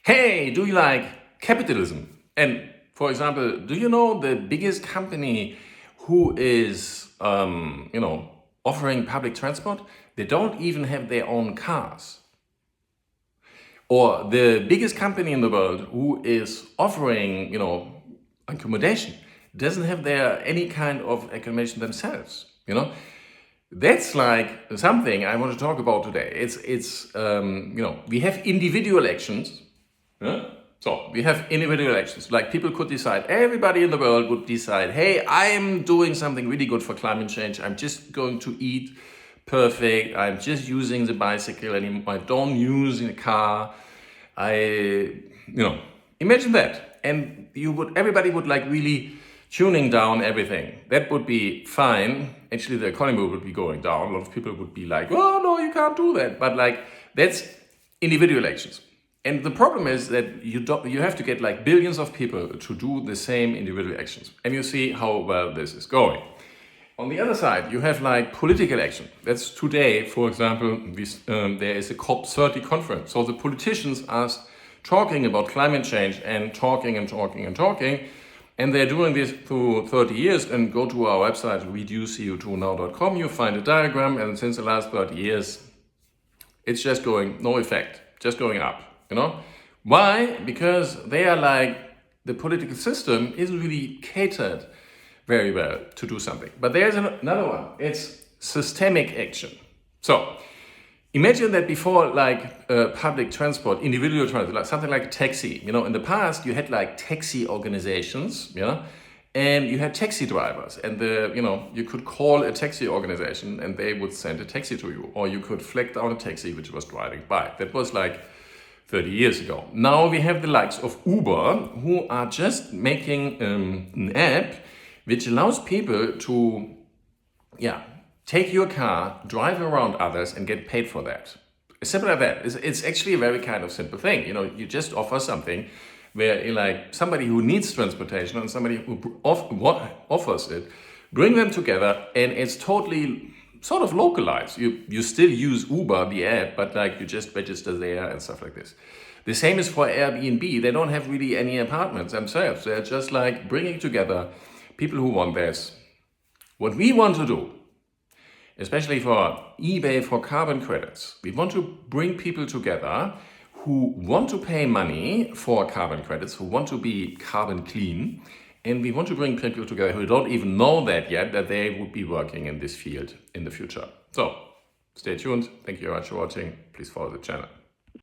Hey, do you like capitalism? And for example, do you know the biggest company who is, offering public transport? They don't even have their own cars. Or the biggest company in the world who is offering, accommodation doesn't have any kind of accommodation themselves. That's like something I want to talk about today. We have individual actions. Yeah? So we have individual actions. Like people could decide, everybody in the world would decide, hey, I'm doing something really good for climate change. I'm just going to eat perfect. I'm just using the bicycle anymore. I don't use a car. Imagine that. And everybody would like really tuning down everything. That would be fine. Actually, the economy would be going down. A lot of people would be like, oh, no, you can't do that. But that's individual actions. And the problem is that you have to get like billions of people to do the same individual actions. And you see how well this is going. On the other side, you have like political action. That's today, for example, there is a COP30 conference. So the politicians are talking about climate change and talking. And they're doing this through 30 years. And go to our website, reduceco2now.com. You find a diagram. And since the last 30 years, it's just going, no effect, just going up. Why? Because they are like, the political system isn't really catered very well to do something. But there's another one. It's systemic action. So imagine that before public transport, individual transport, like something like a taxi. In the past you had like taxi organizations, and you had taxi drivers, and you could call a taxi organization and they would send a taxi to you, or you could flag down a taxi which was driving by. That was like 30 years ago. Now we have the likes of Uber, who are just making an app which allows people to, take your car, drive around others and get paid for that. It's simple like that. It's actually a very kind of simple thing. You just offer something where like somebody who needs transportation and somebody who offers it, bring them together, and it's totally sort of localized. You still use Uber, the app, but you just register there and stuff like this. The same is for Airbnb. They don't have really any apartments themselves. They're just like bringing together people who want this. What we want to do, especially for eBay for carbon credits, we want to bring people together who want to pay money for carbon credits, who want to be carbon clean, and we want to bring people together who don't even know that yet, that they would be working in this field in the future. So stay tuned. Thank you very much for watching. Please follow the channel.